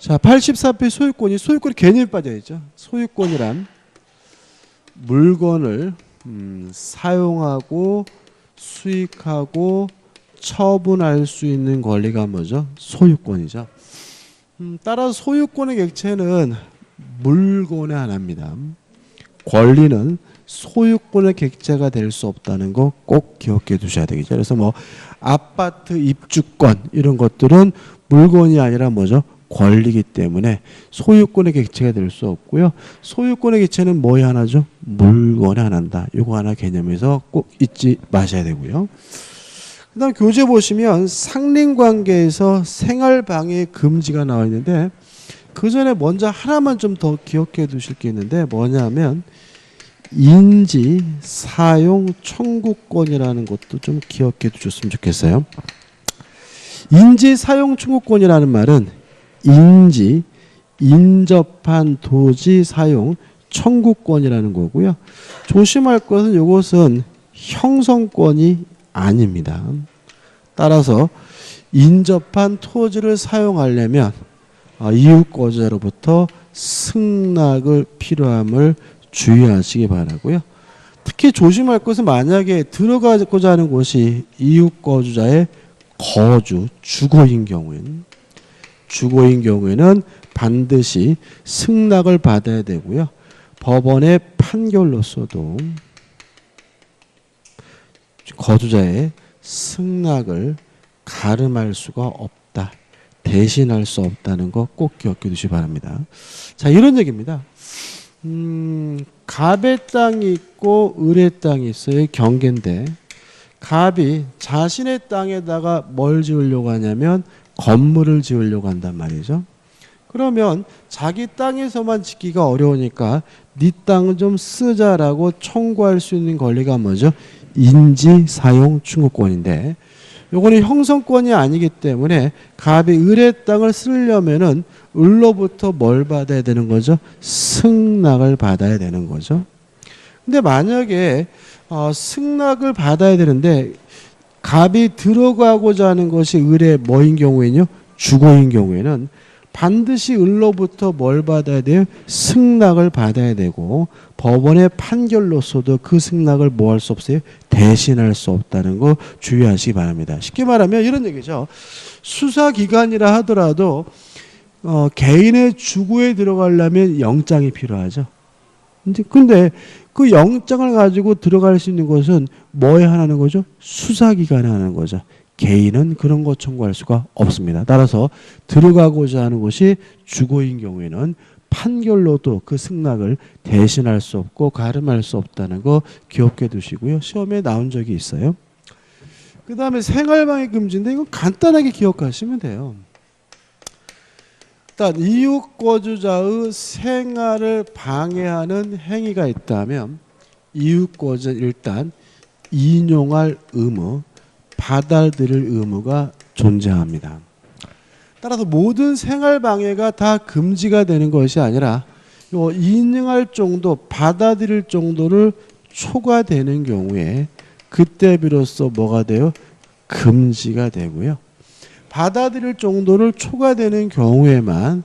자, 84페이지 소유권이 개념이 빠져있죠. 소유권이란 물건을 사용하고 수익하고 처분할 수 있는 권리가 뭐죠? 소유권이죠. 따라서 소유권의 객체는 물건의 하나입니다. 권리는 소유권의 객체가 될 수 없다는 거 꼭 기억해 두셔야 되겠죠. 그래서 뭐 아파트 입주권 이런 것들은 물건이 아니라 뭐죠? 권리이기 때문에 소유권의 객체가 될 수 없고요. 소유권의 객체는 뭐의 하나죠? 물건의 하나다. 이거 하나 개념에서 꼭 잊지 마셔야 되고요. 그 다음 교재 보시면 상린관계에서 생활방해 금지가 나와 있는데 그 전에 먼저 하나만 좀 더 기억해 두실 게 있는데 뭐냐면 인지 사용 청구권이라는 것도 좀 기억해 두셨으면 좋겠어요. 인지 사용 청구권이라는 말은 인지, 인접한 도지 사용 청구권이라는 거고요. 조심할 것은 이것은 형성권이 아닙니다. 따라서 인접한 토지를 사용하려면 이웃거주자로부터 승낙을 필요함을 주의하시기 바라고요. 특히 조심할 것은 만약에 들어가고자 하는 곳이 이웃거주자의 거주, 주거인 경우에는 반드시 승낙을 받아야 되고요. 법원의 판결로서도 거주자의 승낙을 가름할 수가 없다. 대신할 수 없다는 거 꼭 기억해 두시기 바랍니다. 자, 이런 얘기입니다. 갑의 땅이 있고 을의 땅이 있어요. 경계인데 갑이 자신의 땅에다가 뭘 지으려고 하냐면 건물을 지으려고 한단 말이죠. 그러면 자기 땅에서만 짓기가 어려우니까 네 땅을 좀 쓰자라고 청구할 수 있는 권리가 뭐죠? 인지 사용 청구권인데 요거는 형성권이 아니기 때문에 갑이 을의 땅을 쓰려면은 을로부터 뭘 받아야 되는 거죠? 승낙을 받아야 되는 거죠. 근데 만약에 승낙을 받아야 되는데 갑이 들어가고자 하는 것이 을의 뭐인 경우에는요? 주거인 경우에는 반드시 을로부터 뭘 받아야 돼요? 승낙을 받아야 되고 법원의 판결로서도 그 승낙을 뭐 할 수 없어요? 대신할 수 없다는 거 주의하시기 바랍니다. 쉽게 말하면 이런 얘기죠. 수사기관이라 하더라도 개인의 주거에 들어가려면 영장이 필요하죠. 근데 그 영장을 가지고 들어갈 수 있는 것은 뭐에 하나는 거죠? 수사기관에 하는 거죠. 개인은 그런 거 청구할 수가 없습니다. 따라서 들어가고자 하는 것이 주거인 경우에는 판결로도 그 승낙을 대신할 수 없고 가름할 수 없다는 거 기억해 두시고요. 시험에 나온 적이 있어요. 그 다음에 생활방해 금지인데 이건 간단하게 기억하시면 돼요. 일단 이웃거주자의 생활을 방해하는 행위가 있다면 이웃거주자 일단 인용할 의무, 받아들일 의무가 존재합니다. 따라서 모든 생활방해가 다 금지가 되는 것이 아니라 인용할 정도, 받아들일 정도를 초과되는 경우에 그때 비로소 뭐가 돼요? 금지가 되고요. 받아들일 정도를 초과되는 경우에만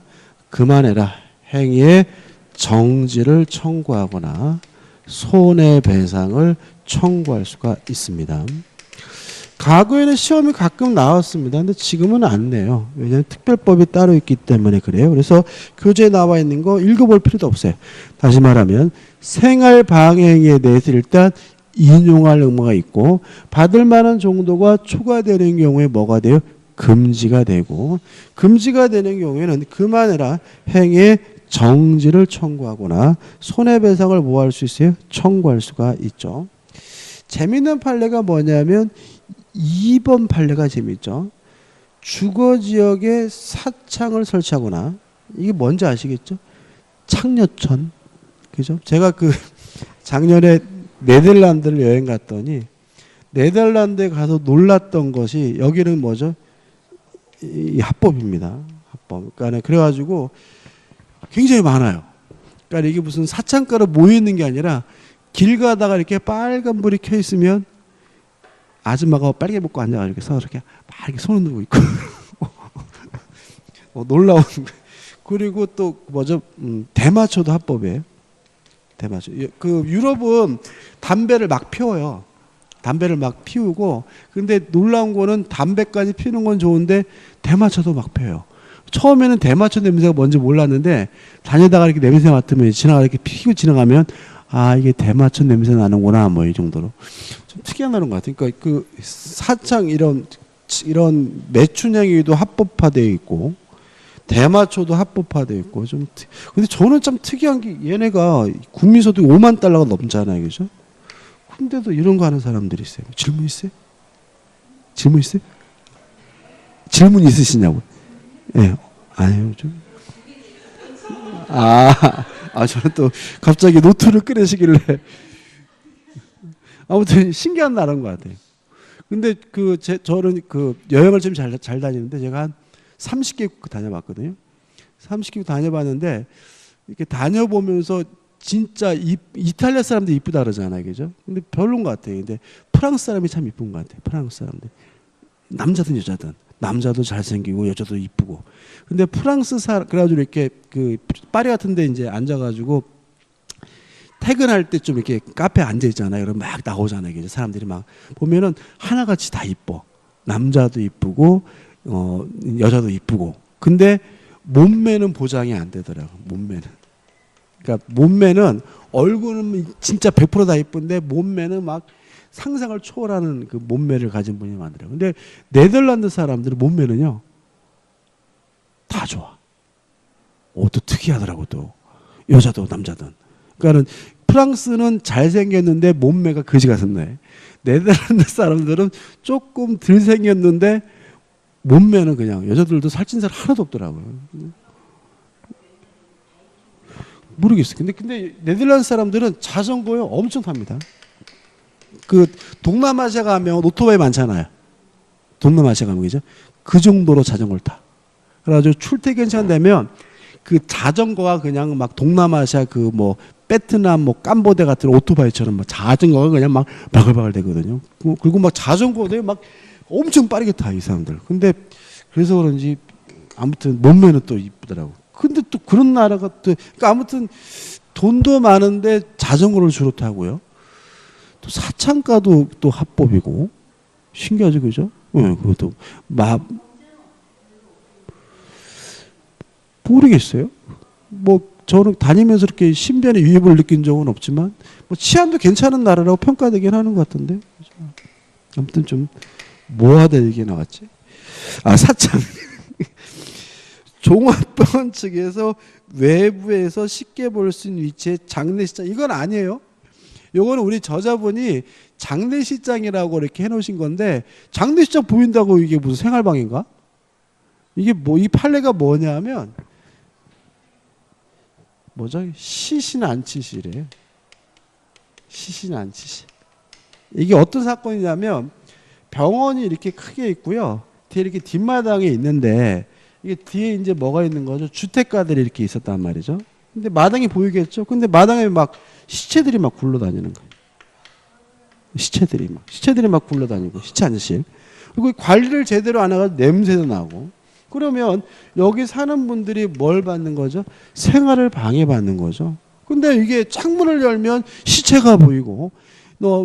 그만해라 행위의 정지를 청구하거나 손해배상을 청구할 수가 있습니다. 과거에는 시험이 가끔 나왔습니다. 근데 지금은 안 내요. 왜냐하면 특별법이 따로 있기 때문에 그래요. 그래서 교재에 나와 있는 거 읽어볼 필요도 없어요. 다시 말하면 생활방해행위에 대해서 일단 인용할 의무가 있고 받을 만한 정도가 초과되는 경우에 뭐가 돼요? 금지가 되고 금지가 되는 경우에는 그만해라 행위의 정지를 청구하거나 손해배상을 뭐 할 수 있어요? 청구할 수가 있죠. 재미있는 판례가 뭐냐면 2번 판례가 재미있죠. 주거지역에 사창을 설치하거나 이게 뭔지 아시겠죠? 창녀촌. 그죠? 제가 작년에 네덜란드를 여행 갔더니 네덜란드에 가서 놀랐던 것이 여기는 뭐죠? 이 합법입니다. 합법. 그러니까 그래가지고 굉장히 많아요. 그러니까 이게 무슨 사창가로 모여 있는 게 아니라 길 가다가 이렇게 빨간 불이 켜 있으면 아줌마가 빨개 벗고 앉아가지고 이렇게 막 이렇게 손을 들고 있고 놀라운 그리고 또 뭐죠? 대마초도 합법이에요. 대마초. 그 유럽은 담배를 막 피워요. 담배를 막 피우고, 근데 놀라운 거는 담배까지 피우는 건 좋은데 대마초도 막 펴요. 처음에는 대마초 냄새가 뭔지 몰랐는데 다니다가 이렇게 냄새 맡으면 지나가 이렇게 피고 지나가면 아 이게 대마초 냄새 나는구나 뭐 이 정도로 좀 특이한 나는 것 같아요. 그러니까 그 사창 이런 매춘향이도 합법화되어 있고 대마초도 합법화되어 있고 좀 근데 저는 참 특이한 게 얘네가 국민소득 5만 달러가 넘잖아요, 그죠? 근데도 이런 거 하는 사람들이 있어요. 질문 있어요? 질문 있어요? 질문 있으시냐고? 예, 네. 아니요, 좀. 저는 또 갑자기 노트를 꺼내시길래. 아무튼 신기한 나라인 것 같아요. 근데 저는 여행을 좀 잘 다니는데 제가 한 30개국 다녀봤거든요. 30개국 다녀봤는데 이렇게 다녀보면서 진짜 이탈리아 사람들 이쁘다 그러잖아요, 그죠? 근데 별론 것 같아요. 근데 프랑스 사람이 참 이쁜 것 같아요. 프랑스 사람들. 남자든 여자든. 남자도 잘생기고 여자도 이쁘고. 근데 프랑스 그래가지고 이렇게 파리 같은데 이제 앉아가지고 퇴근할 때 좀 이렇게 카페에 앉아 있잖아요. 그럼 막 나오잖아요. 이제 사람들이 막 보면은 하나같이 다 이뻐. 남자도 이쁘고 여자도 이쁘고. 근데 몸매는 보장이 안 되더라고. 몸매는. 그러니까 몸매는 얼굴은 진짜 100%다 이쁜데 몸매는 막 상상을 초월하는 그 몸매를 가진 분이 많더라고요. 근데 네덜란드 사람들은 몸매는요 다 좋아. 또 특이하더라고 또 여자도 남자든. 그러니까는 프랑스는 잘생겼는데 몸매가 거지 같은데 네덜란드 사람들은 조금 덜 생겼는데 몸매는 그냥 여자들도 살찐 사람 하나도 없더라고요. 모르겠어요. 근데 네덜란드 사람들은 자전거요 엄청 탑니다. 동남아시아 가면 오토바이 많잖아요. 동남아시아 가면 그죠? 그 정도로 자전거를 타. 그래가지고 출퇴근 시간 되면 그 자전거가 그냥 막 동남아시아 베트남 캄보디아 같은 오토바이처럼 막 자전거가 그냥 막 바글바글 되거든요. 그리고 막 자전거도 막 엄청 빠르게 타, 이 사람들. 근데 그래서 그런지 아무튼 몸매는 또 이쁘더라고. 근데 또 그런 나라가 또 그러니까 아무튼 돈도 많은데 자전거를 주로 타고요. 또 사창가도 또 합법이고 신기하죠, 그죠? 네, 그것도 모르겠어요. 저는 다니면서 이렇게 신변의 위협을 느낀 적은 없지만 치안도 괜찮은 나라라고 평가되긴 하는 것 같은데. 그죠? 아무튼 좀 뭐하다 얘기 나왔지? 사창. 종합병원 측에서 외부에서 쉽게 볼 수 있는 위치의 장례식장 이건 아니에요. 요거는 우리 저자분이 장례식장이라고 이렇게 해놓으신 건데 장례식장 보인다고 이게 무슨 생활방인가? 이게 이 판례가 뭐냐면 시신 안치실이에요. 시신 안치실. 이게 어떤 사건이냐면 병원이 이렇게 크게 있고요. 뒤에 이렇게 뒷마당에 있는데 이게 뒤에 이제 뭐가 있는 거죠? 주택가들이 이렇게 있었단 말이죠. 근데 마당이 보이겠죠? 근데 마당에 막 시체들이 막 굴러다니는 거예요. 시체들이 막 굴러다니고 시체 안치실. 그리고 관리를 제대로 안 해가지고 냄새도 나고. 그러면 여기 사는 분들이 뭘 받는 거죠? 생활을 방해받는 거죠. 근데 이게 창문을 열면 시체가 보이고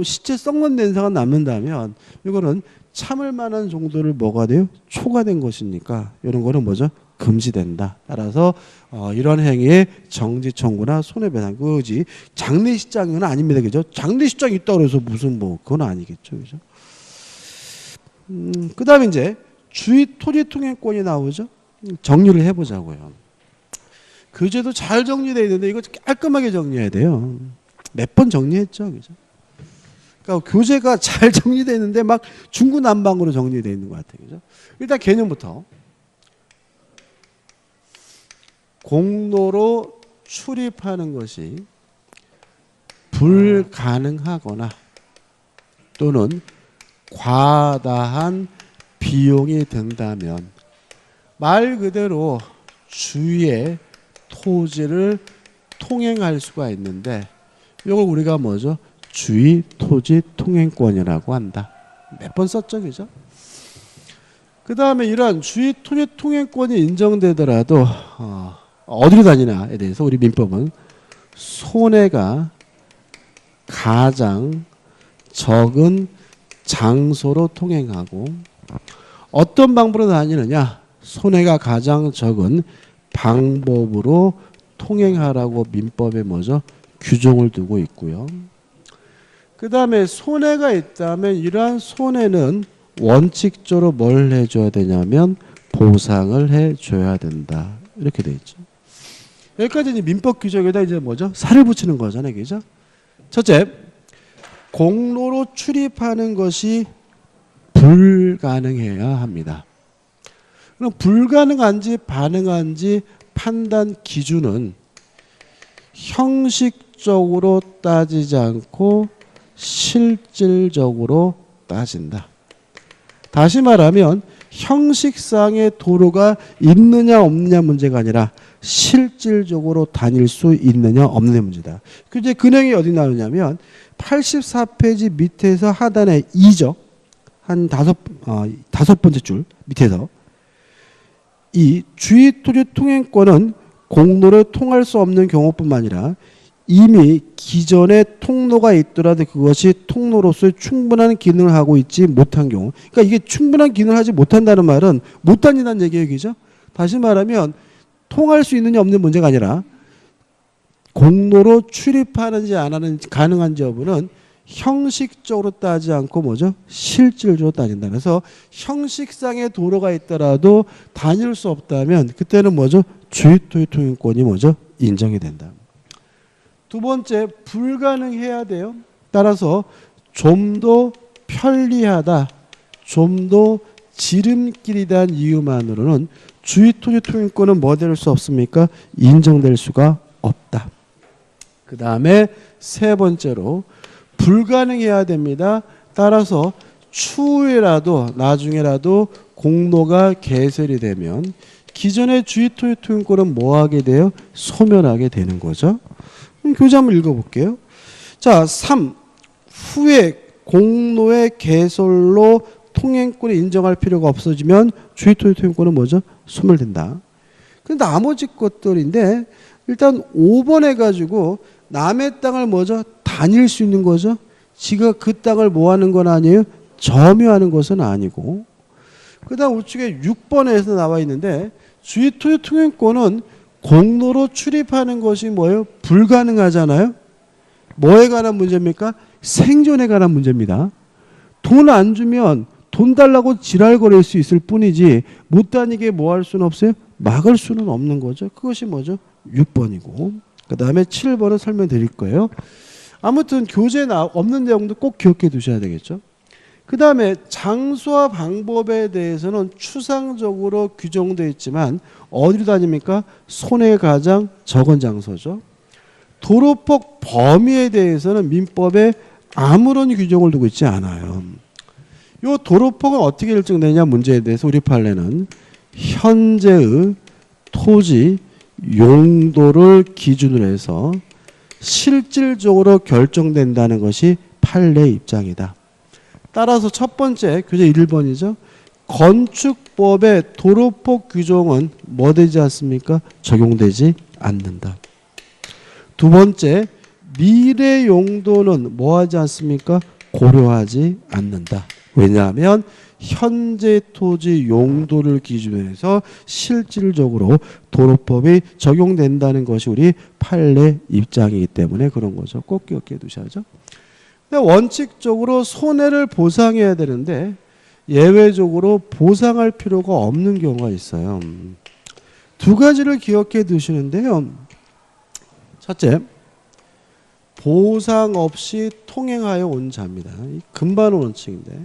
시체 썩는 냄새가 남는다면 이거는 참을 만한 정도를 뭐가 돼요? 초과된 것이니까 이런 거는 뭐죠? 금지된다. 따라서 이런 행위에 정지 청구나 손해배상 그거지 장례식장은 아닙니다. 그죠? 장례식장 있다고 해서 무슨 그건 아니겠죠. 그죠? 그다음에 이제 주의 토지 통행권이 나오죠. 정리를 해보자고요. 교재도 잘 정리되어 있는데 이거 깔끔하게 정리해야 돼요. 몇 번 정리했죠. 그죠? 그러니까 교재가 잘 정리되어 있는데 막 중구난방으로 정리되어 있는 것 같아요. 그죠? 일단 개념부터. 공로로 출입하는 것이 불가능하거나 또는 과다한 비용이 든다면 말 그대로 주위의 토지를 통행할 수가 있는데 이걸 우리가 뭐죠? 주위 토지 통행권이라고 한다. 몇 번 썼죠, 그죠? 그 다음에 이런 주위 토지 통행권이 인정되더라도 어디로 다니냐에 대해서 우리 민법은 손해가 가장 적은 장소로 통행하고 어떤 방법으로 다니느냐? 손해가 가장 적은 방법으로 통행하라고 민법에 뭐죠? 규정을 두고 있고요. 그 다음에 손해가 있다면 이러한 손해는 원칙적으로 뭘 해줘야 되냐면 보상을 해줘야 된다. 이렇게 돼 있죠. 여기까지 이제 민법 규정에다 이제 뭐죠? 살을 붙이는 거잖아요. 그죠? 첫째, 공로로 출입하는 것이 불가능해야 합니다. 그럼 불가능한지 가능한지 판단 기준은 형식적으로 따지지 않고 실질적으로 따진다. 다시 말하면 형식상의 도로가 있느냐 없느냐 문제가 아니라 실질적으로 다닐 수 있느냐 없느냐 문제다. 이제 그 내용이 어디 나오냐면 84페이지 밑에서 하단에 2죠. 한 다섯 번째 줄 밑에서 이 주의토지 통행권은 공로를 통할 수 없는 경우뿐만 아니라 이미 기존에 통로가 있더라도 그것이 통로로서의 충분한 기능을 하고 있지 못한 경우, 그러니까 이게 충분한 기능을 하지 못한다는 말은 못 다닌다는 얘기예요. 그죠? 다시 말하면 통할 수 있느냐 없는 문제가 아니라 공로로 출입하는지 안 하는지 가능한지 여부는 형식적으로 따지지 않고 뭐죠? 실질적으로 따진다. 그래서 형식상의 도로가 있더라도 다닐 수 없다면 그때는 뭐죠? 주의토지 통행권이 뭐죠? 인정이 된다. 두 번째, 불가능해야 돼요. 따라서 좀 더 편리하다, 좀 더 지름길이란 이유만으로는 주의토지 통행권은 뭐 될 수 없습니까? 인정될 수가 없다. 그 다음에 세 번째로 불가능해야 됩니다. 따라서 추후에라도 나중에라도 공로가 개설이 되면 기존의 주의토지 통행권은 뭐 하게 돼요? 소멸하게 되는 거죠. 교재 한번 읽어볼게요. 자, 3. 후에 공로의 개설로 통행권을 인정할 필요가 없어지면 주의토지 통행권은 뭐죠? 소멸된다. 근데 나머지 것들인데 일단 5번 해가지고 남의 땅을 뭐죠? 다닐 수 있는 거죠. 지가 그 땅을 뭐 하는 건 아니에요? 점유하는 것은 아니고. 그 다음 우측에 6번에서 나와 있는데 주의토지 통행권은 공로로 출입하는 것이 뭐예요? 불가능하잖아요. 뭐에 관한 문제입니까? 생존에 관한 문제입니다. 돈 안 주면 돈 달라고 지랄거릴 수 있을 뿐이지 못 다니게 뭐 할 수는 없어요? 막을 수는 없는 거죠. 그것이 뭐죠? 6번이고 그 다음에 7번은 설명드릴 거예요. 아무튼 교재에 없는 내용도 꼭 기억해 두셔야 되겠죠. 그 다음에 장소와 방법에 대해서는 추상적으로 규정되어 있지만 어디로 다닙니까? 손해가 가장 적은 장소죠. 도로폭 범위에 대해서는 민법에 아무런 규정을 두고 있지 않아요. 이 도로폭은 어떻게 일정되냐 문제에 대해서 우리 판례는 현재의 토지 용도를 기준으로 해서 실질적으로 결정된다는 것이 판례 입장이다. 따라서 첫 번째 교재 1번이죠. 건축법의 도로폭 규정은 뭐 되지 않습니까? 적용되지 않는다. 두 번째, 미래 용도는 뭐 하지 않습니까? 고려하지 않는다. 왜냐하면 현재 토지 용도를 기준으로 해서 실질적으로 도로법이 적용된다는 것이 우리 판례 입장이기 때문에 그런 거죠. 꼭 기억해 두셔야죠. 원칙적으로 손해를 보상해야 되는데 예외적으로 보상할 필요가 없는 경우가 있어요. 두 가지를 기억해 두시는데요. 첫째, 보상 없이 통행하여 온 자입니다. 근반 원칙인데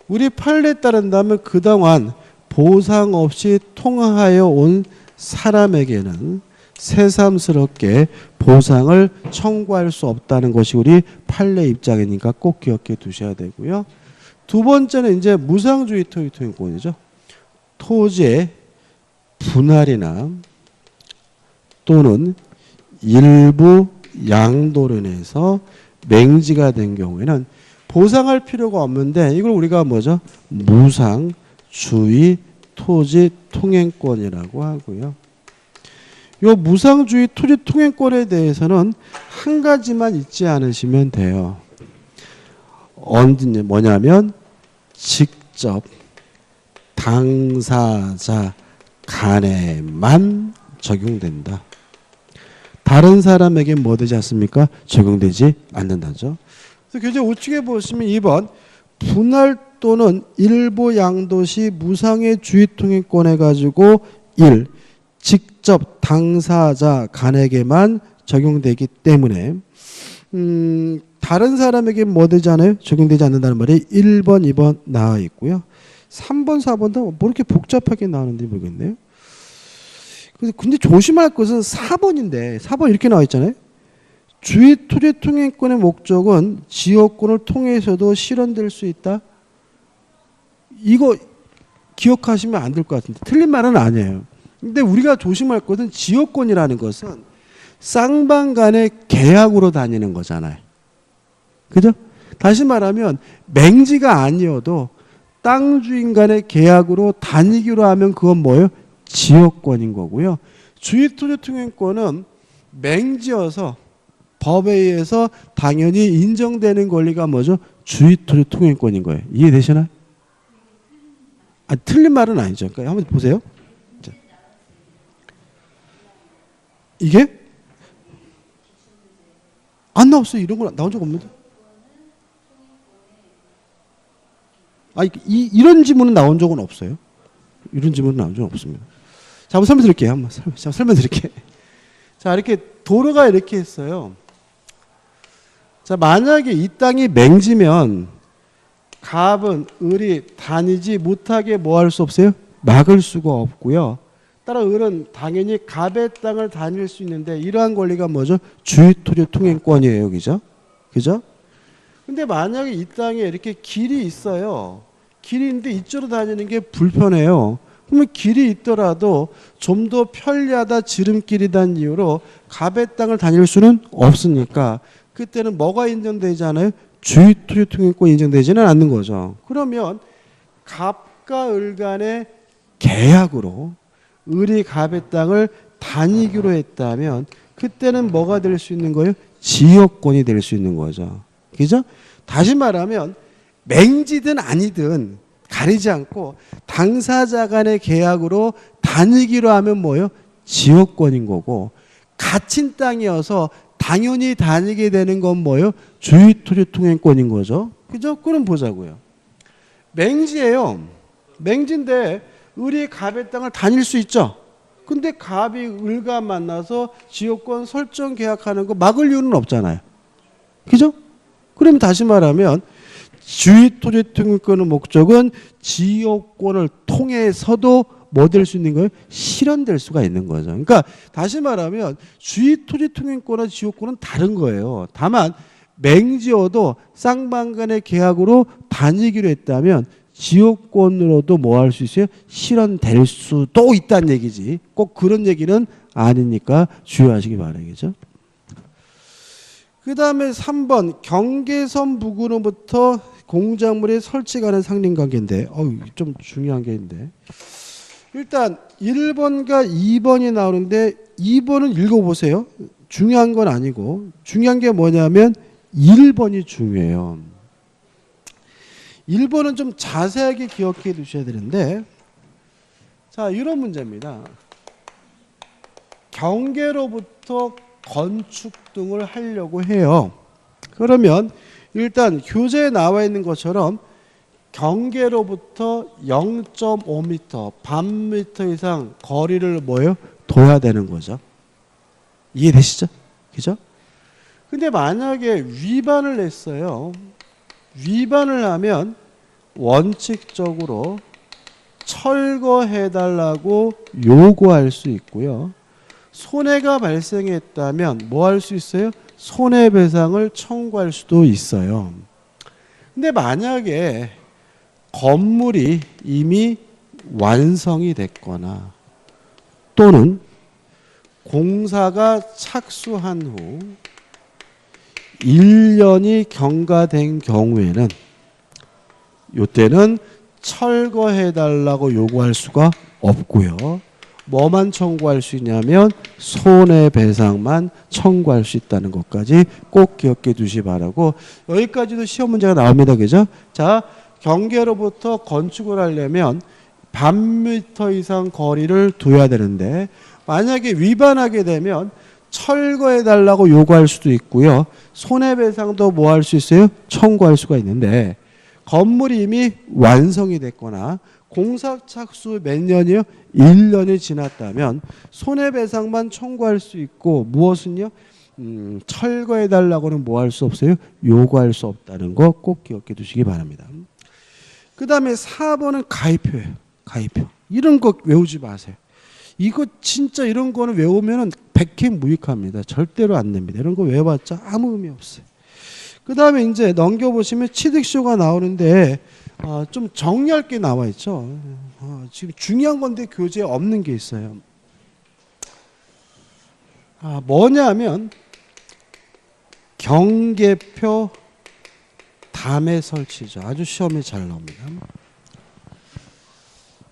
우리 판례에 따른다면 그동안 보상 없이 통행하여 온 사람에게는 새삼스럽게 보상을 청구할 수 없다는 것이 우리 판례 입장이니까 꼭 기억해 두셔야 되고요. 두 번째는 이제 무상주의 토지 통행권이죠. 토지의 분할이나 또는 일부 양도로 인해서 맹지가 된 경우에는 보상할 필요가 없는데 이걸 우리가 뭐죠? 무상주의 토지 통행권이라고 하고요. 요 무상주의 토지 통행권에 대해서는 한 가지만 잊지 않으시면 돼요. 뭐냐면 직접 당사자 간에만 적용된다. 다른 사람에게 뭐 되지 않습니까? 적용되지 않는다죠. 그래서 교재 우측에 보시면 2번 분할 또는 일부 양도시 무상의 주의 통행권에 가지고 1. 직접 당사자 간에게만 적용되기 때문에 다른 사람에게 뭐 되지 않아요? 적용되지 않는다는 말이 1번, 2번 나와 있고요. 3번, 4번도 뭐 이렇게 복잡하게 나오는지 모르겠네요. 근데 조심할 것은 4번인데 4번 이렇게 나와 있잖아요. 주의 토지 통행권의 목적은 지역권을 통해서도 실현될 수 있다. 이거 기억하시면 안 될 것 같은데 틀린 말은 아니에요. 근데 우리가 조심할 것은 지역권이라는 것은 쌍방 간의 계약으로 다니는 거잖아요. 그죠? 다시 말하면 맹지가 아니어도 땅 주인 간의 계약으로 다니기로 하면 그건 뭐예요? 지역권인 거고요. 주의토지 통행권은 맹지여서 법에 의해서 당연히 인정되는 권리가 뭐죠? 주의토지 통행권인 거예요. 이해되시나요? 틀린 말은 아니죠. 그러니까 한번 보세요. 자. 이게 안 나왔어요. 이런 거 나온 적 없는데. 이런 지문은 나온 적은 없어요. 이런 지문은 나온 적은 없습니다. 자, 한번 설명드릴게요. 한번 설명드릴게요. 자, 이렇게 도로가 이렇게 있어요. 자, 만약에 이 땅이 맹지면 갑은 을이 다니지 못하게 뭐 할 수 없어요? 막을 수가 없고요. 따라 을은 당연히 갑의 땅을 다닐 수 있는데 이러한 권리가 뭐죠? 주의토지 통행권이에요. 그죠? 그죠? 근데 만약에 이 땅에 이렇게 길이 있어요. 길이 있는데 이쪽으로 다니는 게 불편해요. 그러면 길이 있더라도 좀 더 편리하다, 지름길이란 이유로 갑의 땅을 다닐 수는 없으니까 그때는 뭐가 인정되잖아요? 주의토지 통행권이 인정되지는 않는 거죠. 그러면 갑과 을 간의 계약으로 을이 갑의 땅을 다니기로 했다면 그때는 뭐가 될 수 있는 거예요? 지역권이 될 수 있는 거죠. 그죠? 다시 말하면 맹지든 아니든 가리지 않고 당사자 간의 계약으로 다니기로 하면 뭐예요? 지역권인 거고 갇힌 땅이어서 당연히 다니게 되는 건 뭐예요? 주의토지 통행권인 거죠. 그죠? 그럼 보자고요. 맹지예요. 맹지인데 을이 갑의 땅을 다닐 수 있죠. 근데 갑이 을과 만나서 지역권 설정 계약하는 거 막을 이유는 없잖아요. 그죠? 그럼 다시 말하면 주의토지 통행권의 목적은 지역권을 통해서도 뭐 될 수 있는 거예요? 실현될 수가 있는 거죠. 그러니까 다시 말하면 주의토지 통행권과 지역권은 다른 거예요. 다만 맹지어도 쌍방 간의 계약으로 다니기로 했다면 지역권으로도 뭐 할 수 있어요? 실현될 수도 있다는 얘기지. 꼭 그런 얘기는 아니니까 주의하시기 바라겠죠. 그 다음에 3번 경계선 부근으로부터 공작물의 설치가는 상린관계인데 좀 중요한 게 있는데 일단 1번과 2번이 나오는데 2번은 읽어보세요. 중요한 건 아니고 중요한 게 뭐냐면 1번이 중요해요. 1번은 좀 자세하게 기억해 두셔야 되는데 자 이런 문제입니다. 경계로부터 건축 등을 하려고 해요. 그러면 일단 교재에 나와 있는 것처럼 경계로부터 0.5m, 반미터 이상 거리를 뭐예요? 둬야 되는 거죠. 이해되시죠? 그죠? 근데 만약에 위반을 했어요. 위반을 하면 원칙적으로 철거해달라고 요구할 수 있고요. 손해가 발생했다면 뭐 할 수 있어요? 손해배상을 청구할 수도 있어요. 근데 만약에 건물이 이미 완성이 됐거나 또는 공사가 착수한 후 1년이 경과된 경우에는 이때는 철거해달라고 요구할 수가 없고요. 뭐만 청구할 수 있냐면 손해배상만 청구할 수 있다는 것까지 꼭 기억해 두시 바라고 여기까지도 시험 문제가 나옵니다. 그죠? 자, 경계로부터 건축을 하려면 반미터 이상 거리를 둬야 되는데 만약에 위반하게 되면 철거해 달라고 요구할 수도 있고요. 손해배상도 뭐 할 수 있어요? 청구할 수가 있는데 건물이 이미 완성이 됐거나 공사 착수 몇 년이요? 1년이 지났다면 손해배상만 청구할 수 있고 무엇은요? 철거해 달라고는 뭐 할 수 없어요? 요구할 수 없다는 거 꼭 기억해 두시기 바랍니다. 그 다음에 4번은 가입표예요. 가입표. 이런 거 외우지 마세요. 이거 진짜 이런 거는 외우면 백해무익합니다. 절대로 안 됩니다. 이런 거 외워봤자 아무 의미 없어요. 그 다음에 이제 넘겨보시면 취득시효가 나오는데 좀 정리할 게 나와 있죠. 지금 중요한 건데 교재에 없는 게 있어요. 뭐냐면 경계표 담의 설치죠. 아주 시험에 잘 나옵니다.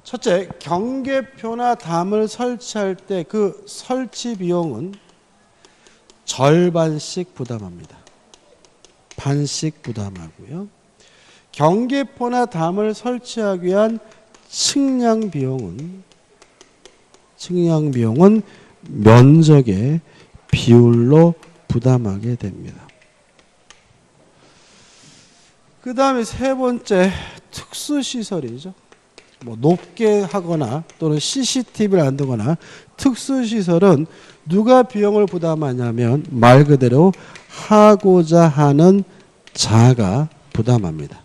첫째, 경계표나 담을 설치할 때 그 설치 비용은 절반씩 부담합니다. 반씩 부담하고요. 경계표나 담을 설치하기 위한 측량 비용은 면적의 비율로 부담하게 됩니다. 그 다음에 세 번째, 특수시설이죠. 뭐 높게 하거나 또는 CCTV를 안 두거나 특수시설은 누가 비용을 부담하냐면 말 그대로 하고자 하는 자가 부담합니다.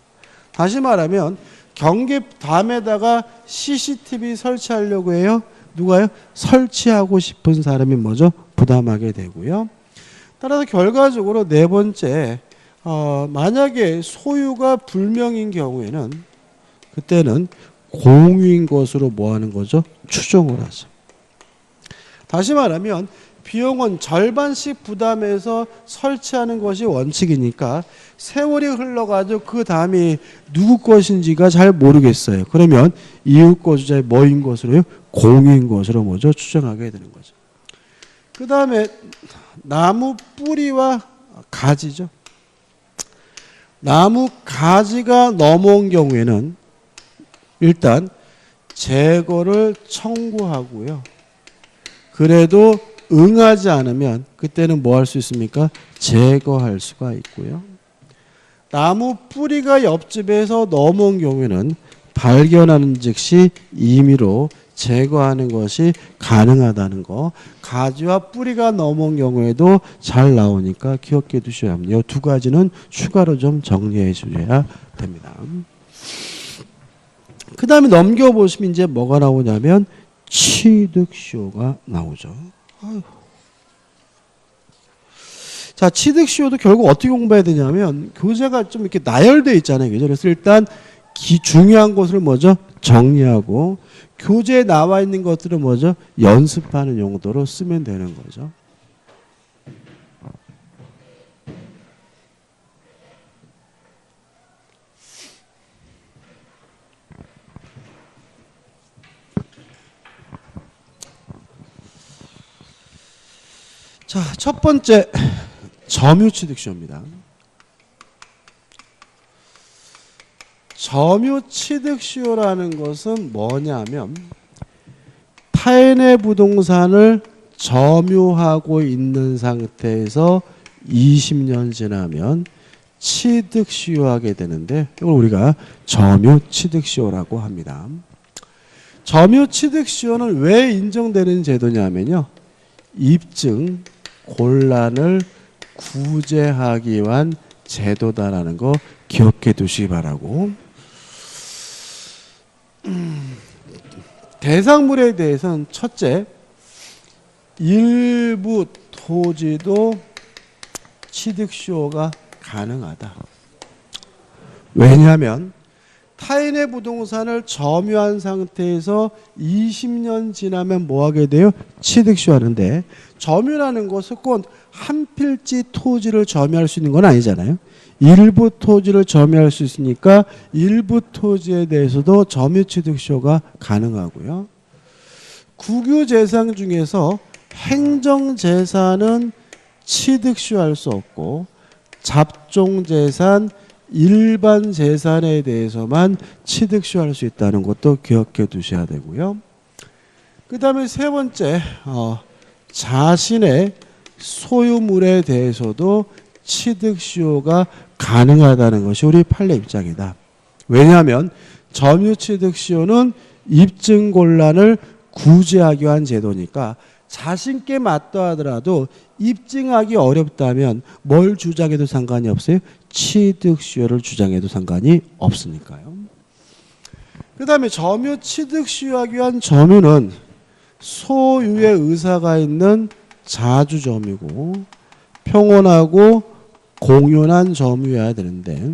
다시 말하면 경계담에다가 CCTV 설치하려고 해요. 누가요? 설치하고 싶은 사람이 뭐죠? 부담하게 되고요. 따라서 결과적으로 네 번째, 만약에 소유가 불명인 경우에는 그때는 공유인 것으로 뭐 하는 거죠? 추정을 하죠. 다시 말하면 비용은 절반씩 부담해서 설치하는 것이 원칙이니까 세월이 흘러가지고 그 담이 누구 것인지가 잘 모르겠어요. 그러면 이웃 거주자의 뭐인 것으로요? 공유인 것으로 뭐죠? 추정하게 되는 거죠. 그 다음에 나무 뿌리와 가지죠. 나무 가지가 넘어온 경우에는 일단 제거를 청구하고요. 그래도 응하지 않으면 그때는 뭐 할 수 있습니까? 제거할 수가 있고요. 나무 뿌리가 옆집에서 넘어온 경우에는 발견하는 즉시 임의로 제거하는 것이 가능하다는 거. 가지와 뿌리가 넘어온 경우에도 잘 나오니까 기억해 두셔야 합니다. 이 두 가지는 추가로 좀 정리해 주셔야 됩니다. 그 다음에 넘겨보시면 이제 뭐가 나오냐면 취득시효가 나오죠. 아유. 자, 취득시효도 결국 어떻게 공부해야 되냐면 교재가 좀 이렇게 나열되어 있잖아요. 그죠? 그래서 일단 중요한 것을 뭐죠? 정리하고 교재에 나와 있는 것들은 뭐죠? 연습하는 용도로 쓰면 되는 거죠. 자, 첫 번째 점유취득시효입니다. 점유취득시효라는 것은 뭐냐면 타인의 부동산을 점유하고 있는 상태에서 20년 지나면 취득시효하게 되는데 이걸 우리가 점유취득시효라고 합니다. 점유취득시효는 왜 인정되는 제도냐면요. 입증 곤란을 구제하기 위한 제도다라는 거 기억해 두시기 바라고. 대상물에 대해서는 첫째, 일부 토지도 취득시효가 가능하다. 왜냐하면 타인의 부동산을 점유한 상태에서 20년 지나면 뭐 하게 돼요? 취득시효하는데 점유라는 것은 꼭 한 필지 토지를 점유할 수 있는 건 아니잖아요. 일부 토지를 점유할 수 있으니까 일부 토지에 대해서도 점유취득시효가 가능하고요. 국유재산 중에서 행정재산은 취득시효할 수 없고 잡종재산, 일반 재산에 대해서만 취득시효할 수 있다는 것도 기억해 두셔야 되고요. 그 다음에 세 번째, 자신의 소유물에 대해서도 취득시효가 가능하다는 것이 우리 판례 입장이다. 왜냐하면 점유취득시효는 입증곤란을 구제하기 위한 제도니까 자신께 맞다 하더라도 입증하기 어렵다면 뭘 주장해도 상관이 없어요? 취득시효를 주장해도 상관이 없으니까요. 그 다음에 점유 취득시효하기 위한 점유는 소유의 의사가 있는 자주점유고 평온하고 공연한 점유여야 되는데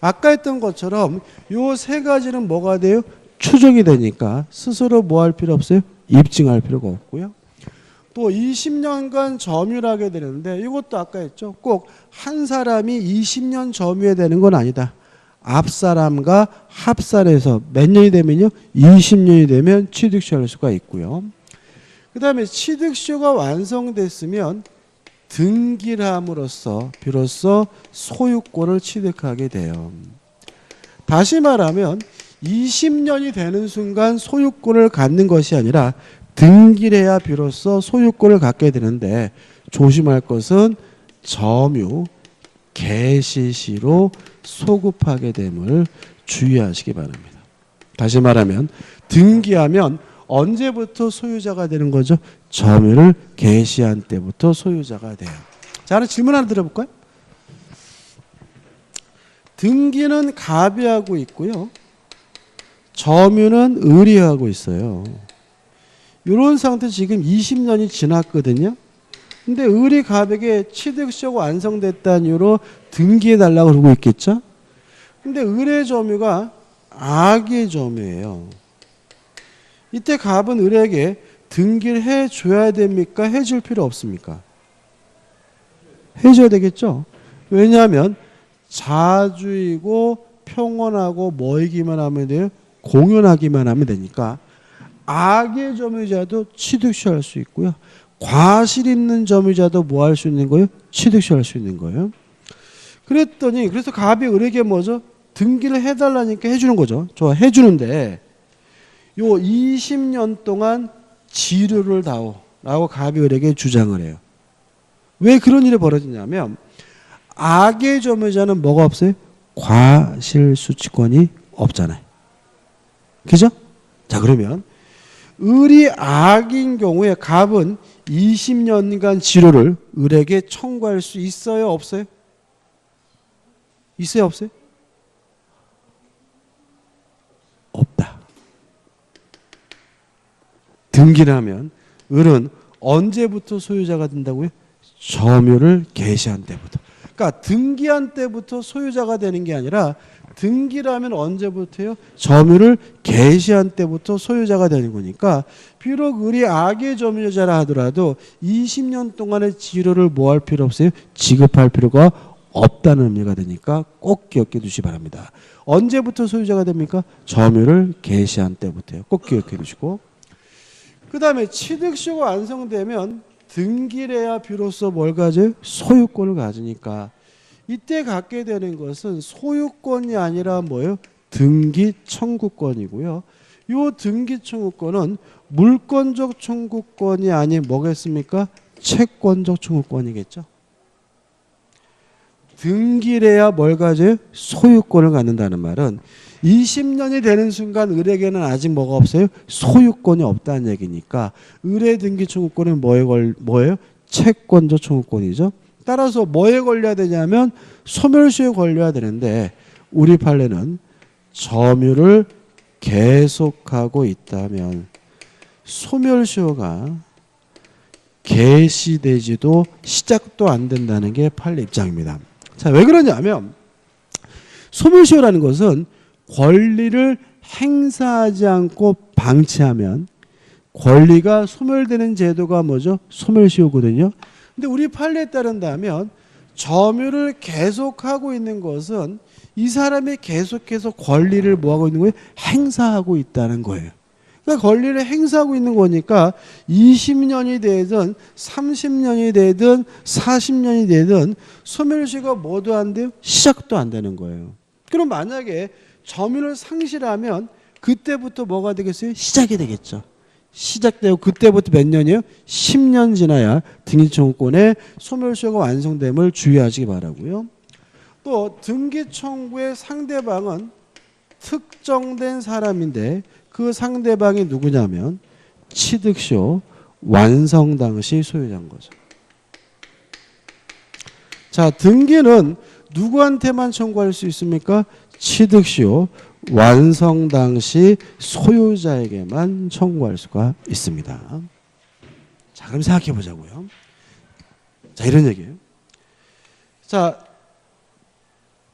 아까 했던 것처럼 요 세 가지는 뭐가 돼요? 추정이 되니까 스스로 뭐 할 필요 없어요? 입증할 필요가 없고요. 또 20년간 점유를 하게 되는데 이것도 아까 했죠. 꼭 한 사람이 20년 점유해야 되는 건 아니다. 앞사람과 합산해서 몇 년이 되면요? 20년이 되면 취득시효할 수가 있고요. 그 다음에 취득시효가 완성됐으면 등기를 함으로써 비로소 소유권을 취득하게 돼요. 다시 말하면 20년이 되는 순간 소유권을 갖는 것이 아니라 등기를 해야 비로소 소유권을 갖게 되는데 조심할 것은 점유, 개시시로 소급하게 됨을 주의하시기 바랍니다. 다시 말하면 등기하면 언제부터 소유자가 되는 거죠? 점유를 개시한 때부터 소유자가 돼요. 자, 하나 질문 하나 드려볼까요? 등기는 갑이 하고 있고요. 점유는 을이 하고 있어요. 이런 상태 지금 20년이 지났거든요. 근데 을이 갑에게 취득시효가 완성됐다는 이유로 등기해달라고 그러고 있겠죠? 근데 을의 점유가 악의 점유예요. 이때 갑은 을에게 등기를 해줘야 됩니까? 해줄 필요 없습니까? 해줘야 되겠죠? 왜냐하면 자주이고 평온하고 뭐이기만 하면 돼요? 공연하기만 하면 되니까 악의 점유자도 취득시효할 수 있고요. 과실 있는 점유자도 뭐 할 수 있는 거예요? 취득시효할 수 있는 거예요. 그랬더니 그래서 갑이 을에게 뭐죠? 등기를 해달라니까 해주는 거죠. 좋아, 해주는데 요 20년 동안 지류를 다오 라고 갑이 을에게 주장을 해요. 왜 그런 일이 벌어지냐면 악의 점유자는 뭐가 없어요? 과실수취권이 없잖아요. 그죠? 자, 그러면 을이 악인 경우에 갑은 20년간 지료를 을에게 청구할 수 있어요? 없어요? 있어요? 없어요? 없다. 등기를 하면 을은 언제부터 소유자가 된다고요? 점유를 개시한 때부터. 그러니까 등기한 때부터 소유자가 되는 게 아니라 등기를 하면 언제부터요? 점유를 개시한 때부터 소유자가 되는 거니까 비록 을이 악의 점유자라 하더라도 20년 동안의 지료를 뭐 할 필요 없어요? 지급할 필요가 없다는 의미가 되니까 꼭 기억해 두시기 바랍니다. 언제부터 소유자가 됩니까? 점유를 개시한 때부터요. 꼭 기억해 두시고 그 다음에 취득시효가 완성되면 등기를 해야 비로소 뭘 가져요? 소유권을 가지니까 이때 갖게 되는 것은 소유권이 아니라 뭐예요? 등기 청구권이고요. 이 등기 청구권은 물권적 청구권이 아닌 뭐겠습니까? 채권적 청구권이겠죠. 등기를 해야 뭘 가져요? 소유권을 갖는다는 말은 20년이 되는 순간 을에게는 아직 뭐가 없어요? 소유권이 없다는 얘기니까 을의 등기 청구권은 뭐예요? 채권적 청구권이죠. 따라서 뭐에 걸려야 되냐면 소멸시효에 걸려야 되는데 우리 판례는 점유를 계속하고 있다면 소멸시효가 개시되지도 시작도 안 된다는 게 판례 입장입니다. 자, 왜 그러냐면 소멸시효라는 것은 권리를 행사하지 않고 방치하면 권리가 소멸되는 제도가 뭐죠? 소멸시효거든요. 근데 우리 판례에 따른다면 점유를 계속하고 있는 것은 이 사람이 계속해서 권리를 뭐하고 있는 거예요? 행사하고 있다는 거예요. 그러니까 권리를 행사하고 있는 거니까 20년이 되든 30년이 되든 40년이 되든 소멸시효가 뭐도 안 돼요? 시작도 안 되는 거예요. 그럼 만약에 점유를 상실하면 그때부터 뭐가 되겠어요? 시작이 되겠죠. 시작되고 그때부터 몇 년이에요? 10년 지나야 등기청구권의 소멸시효가 완성됨을 주의하시기 바라고요. 또 등기청구의 상대방은 특정된 사람인데 그 상대방이 누구냐면 취득시효 완성 당시 소유자인 거죠. 자, 등기는 누구한테만 청구할 수 있습니까? 취득시효 완성 당시 소유자에게만 청구할 수가 있습니다. 자, 그럼 생각해 보자고요. 자, 이런 얘기예요. 자,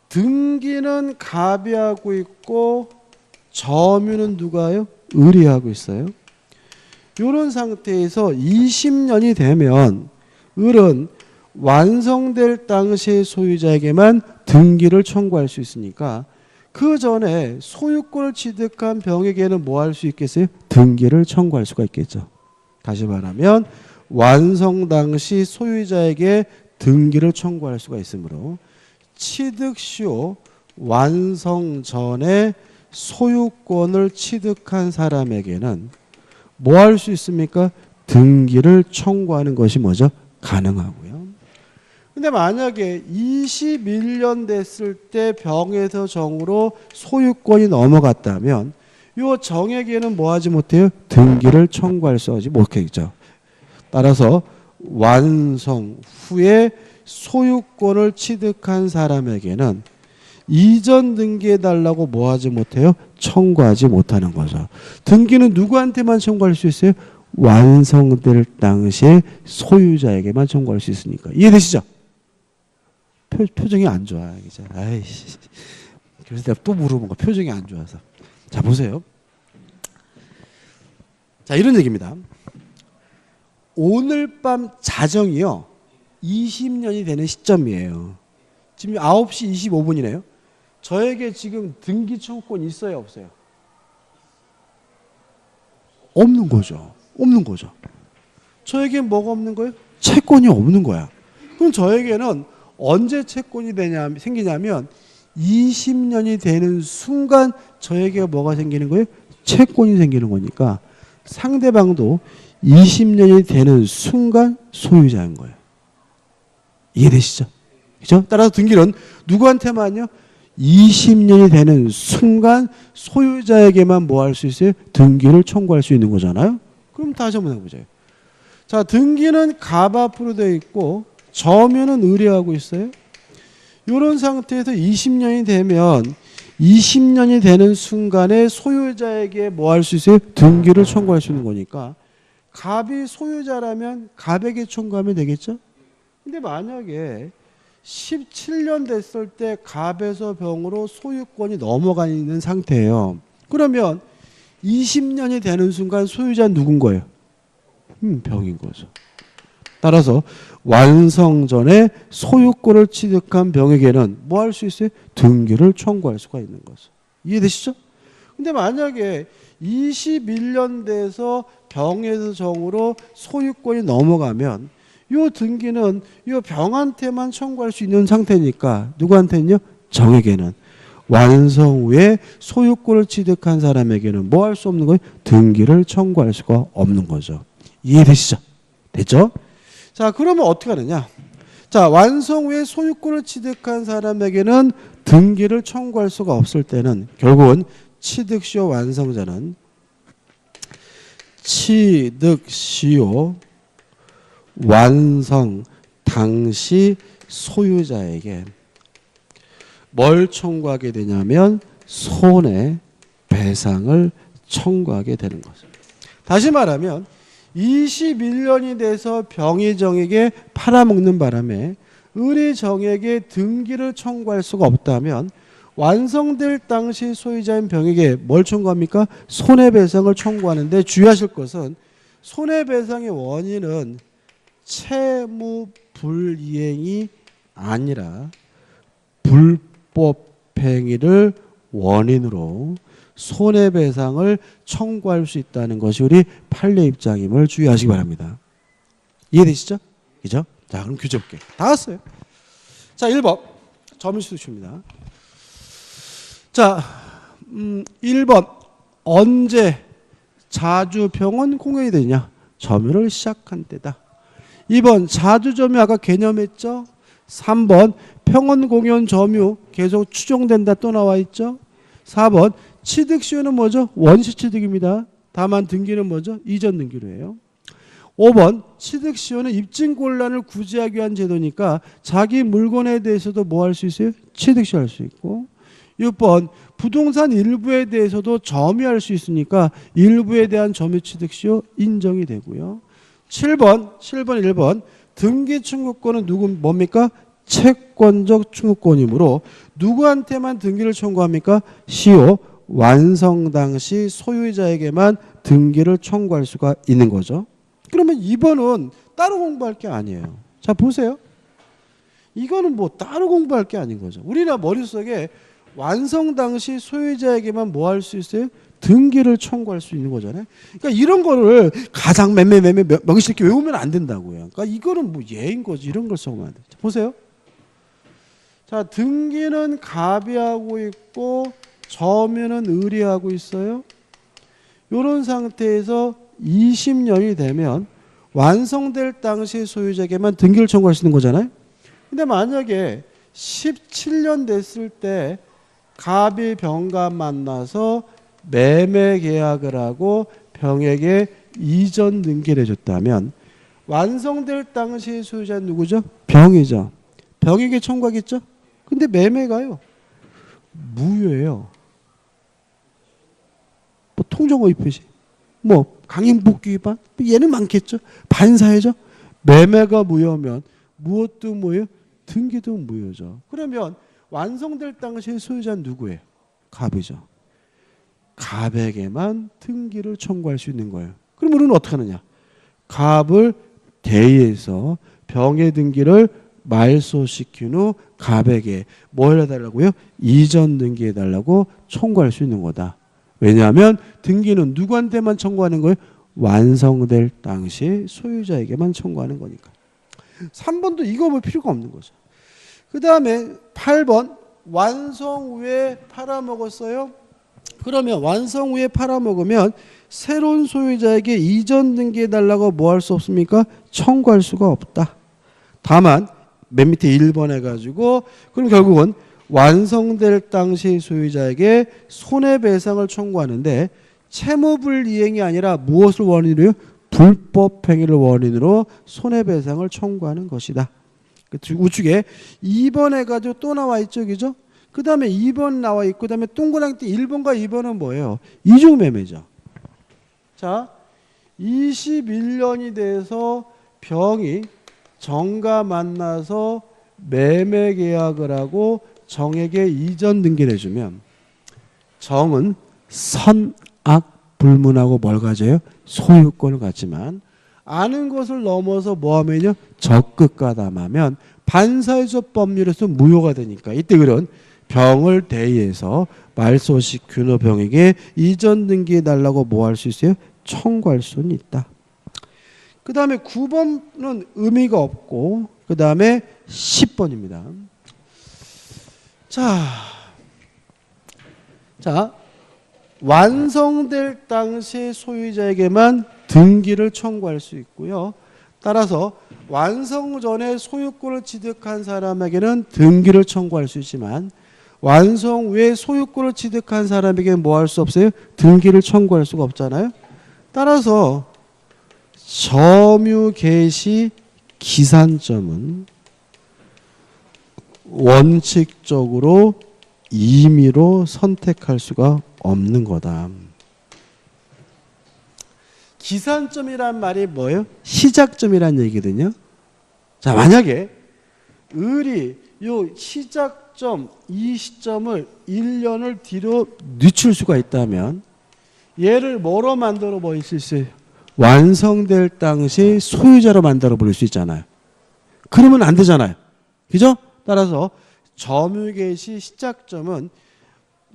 등기는 갑이 하고 있고 점유는 누가요? 을이 하고 있어요. 이런 상태에서 20년이 되면 을은 완성될 당시의 소유자에게만 등기를 청구할 수 있으니까 그 전에 소유권을 취득한 병에게는 뭐 할 수 있겠어요? 등기를 청구할 수가 있겠죠. 다시 말하면 완성 당시 소유자에게 등기를 청구할 수가 있으므로 취득시효 완성 전에 소유권을 취득한 사람에게는 뭐 할 수 있습니까? 등기를 청구하는 것이 뭐죠? 가능하고요. 근데 만약에 21년 됐을 때 병에서 정으로 소유권이 넘어갔다면 이 정에게는 뭐 하지 못해요? 등기를 청구할 수 하지 못하겠죠. 따라서 완성 후에 소유권을 취득한 사람에게는 이전 등기해달라고 뭐 하지 못해요? 청구하지 못하는 거죠. 등기는 누구한테만 청구할 수 있어요? 완성될 당시에 소유자에게만 청구할 수 있으니까. 이해되시죠? 표정이 안 좋아. 아이씨. 그래서 내가 또 물어본 거 표정이 안 좋아서. 자, 보세요. 자, 이런 얘기입니다. 오늘 밤 자정이요. 20년이 되는 시점이에요. 지금 9시 25분이네요. 저에게 지금 등기 청구권 있어요, 없어요? 없는 거죠. 없는 거죠. 저에게 뭐가 없는 거예요? 채권이 없는 거야. 그럼 저에게는 언제 채권이 생기냐면 20년이 되는 순간 저에게 뭐가 생기는 거예요? 채권이 생기는 거니까 상대방도 20년이 되는 순간 소유자인 거예요. 이해되시죠? 그렇죠? 따라서 등기는 누구한테만요? 20년이 되는 순간 소유자에게만 뭐 할 수 있어요? 등기를 청구할 수 있는 거잖아요. 그럼 다시 한번 해보자요. 자, 등기는 갑 앞으로 되어 있고 점유는 을이하고 있어요. 이런 상태에서 20년이 되면 20년이 되는 순간에 소유자에게 뭐 할 수 있어요? 등기를 청구할 수 있는 거니까 갑이 소유자라면 갑에게 청구하면 되겠죠? 근데 만약에 17년 됐을 때 갑에서 병으로 소유권이 넘어가 있는 상태예요. 그러면 20년이 되는 순간 소유자는 누군 거예요? 병인 거죠. 따라서 완성 전에 소유권을 취득한 병에게는 뭐 할 수 있어요? 등기를 청구할 수가 있는 거죠. 이해되시죠? 근데 만약에 21년 돼서 병에서 정으로 소유권이 넘어가면 이 등기는 이 병한테만 청구할 수 있는 상태니까 누구한테는요? 정에게는. 완성 후에 소유권을 취득한 사람에게는 뭐 할 수 없는 거예요? 등기를 청구할 수가 없는 거죠. 이해되시죠? 됐죠? 자, 그러면 어떻게 하느냐? 자, 완성 후에 소유권을 취득한 사람에게는 등기를 청구할 수가 없을 때는 결국은 취득시효 완성자는 취득시효 완성 당시 소유자에게 뭘 청구하게 되냐면 손해배상을 청구하게 되는 거죠. 다시 말하면 21년이 돼서 병의정에게 팔아먹는 바람에 을의정에게 등기를 청구할 수가 없다면 완성될 당시 소유자인 병에게 뭘 청구합니까? 손해배상을 청구하는데 주의하실 것은 손해배상의 원인은 채무불이행이 아니라 불법행위를 원인으로 손해배상을 청구할 수 있다는 것이 우리 판례 입장임을 주의하시기 바랍니다. 이해되시죠? 그죠? 자, 그럼 규제 볼게요. 다 왔어요. 자, 1번. 점수입니다. 자, 1번. 언제 자주평은 공연이 되냐? 점유를 시작한 때다. 2번. 자주점유 아까 개념했죠? 3번. 평원 공연 점유 계속 추정된다 또 나와 있죠? 4번. 취득시효는 뭐죠? 원시취득입니다. 다만 등기는 뭐죠? 이전 등기로 해요. 5번. 취득시효는 입증곤란을 구제하기 위한 제도니까 자기 물건에 대해서도 뭐 할 수 있어요? 취득시효 할 수 있고. 6번. 부동산 일부에 대해서도 점유할 수 있으니까 일부에 대한 점유 취득시효 인정이 되고요. 7번 1번. 등기 청구권은 뭡니까? 채권적 청구권이므로 누구한테만 등기를 청구합니까? 시효 완성 당시 소유자에게만 등기를 청구할 수가 있는 거죠. 그러면 2번은 따로 공부할 게 아니에요. 자, 보세요. 이거는 뭐 따로 공부할 게 아닌 거죠. 우리나 머릿속에 완성 당시 소유자에게만 뭐 할 수 있어요? 등기를 청구할 수 있는 거잖아요. 그러니까 이런 거를 가장 명시 이렇게 외우면 안 된다고요. 그러니까 이거는 뭐 예인 거지. 이런 걸 써오면 안 돼요. 자, 보세요. 자, 등기는 갑이 하고 있고 점유는 을이 하고 있어요. 이런 상태에서 20년이 되면 완성될 당시 소유자에게만 등기를 청구할 수 있는 거잖아요. 근데 만약에 17년 됐을 때 갑이 병과 만나서 매매 계약을 하고 병에게 이전 등기를 해줬다면 완성될 당시 소유자는 누구죠? 병이죠. 병에게 청구하겠죠? 근데 매매가요 무효예요. 뭐 통정허위 표시, 뭐 강행복귀 위반, 얘는 많겠죠. 반사회죠. 매매가 무효면 무엇도 무효, 등기도 무효죠. 그러면 완성될 당시의 소유자는 누구예요? 갑이죠. 갑에게만 등기를 청구할 수 있는 거예요. 그럼 우리는 어떻게 하느냐? 갑을 대의해서 병의 등기를 말소시킨 후 갑에게 뭘 해달라고요? 이전 등기해달라고 청구할 수 있는 거다. 왜냐하면 등기는 누구한테만 청구하는 거예요? 완성될 당시 소유자에게만 청구하는 거니까. 3번도 이거 볼 필요가 없는 거죠. 그 다음에 8번. 완성 후에 팔아먹었어요. 그러면 완성 후에 팔아먹으면 새로운 소유자에게 이전 등기해달라고 뭐 할 수 없습니까? 청구할 수가 없다. 다만 맨 밑에 1번 해가지고 그럼 결국은 완성될 당시 소유자에게 손해배상을 청구하는데 채무불이행이 아니라 무엇을 원인으로요? 불법행위를 원인으로 손해배상을 청구하는 것이다. 우측에 2번 해가지고 또 나와 있죠, 그죠? 그 다음에 2번 나와 있고, 그 다음에 동그랑띠 1번과 2번은 뭐예요? 이중매매죠. 자, 21년이 돼서 병이 정과 만나서 매매 계약을 하고 정에게 이전 등기를 해주면 정은 선악불문하고 뭘 가져요? 소유권을 갖지만 아는 것을 넘어서 뭐하면요? 적극가담하면 반사회적 법률에서 무효가 되니까 이때 그런 병을 대의해서 말소시킨 후 병에게 이전 등기해달라고 뭐 할 수 있어요? 청구할 수는 있다. 그 다음에 9번은 의미가 없고 그 다음에 10번입니다. 자, 완성될 당시 소유자에게만 등기를 청구할 수 있고요. 따라서 완성 전에 소유권을 취득한 사람에게는 등기를 청구할 수 있지만 완성 후에 소유권을 취득한 사람에게는 뭐 할 수 없어요? 등기를 청구할 수가 없잖아요. 따라서 점유 개시 기산점은 원칙적으로 임의로 선택할 수가 없는 거다. 기산점이란 말이 뭐예요? 시작점이란 얘기거든요. 자, 만약에 을이 요 시작점 이 시점을 1년을 뒤로 늦출 수가 있다면 얘를 뭐로 만들어 버릴 수 있어요? 완성될 당시 소유자로 만들어 버릴 수 있잖아요. 그러면 안 되잖아요. 그죠? 따라서 점유 개시 시작점은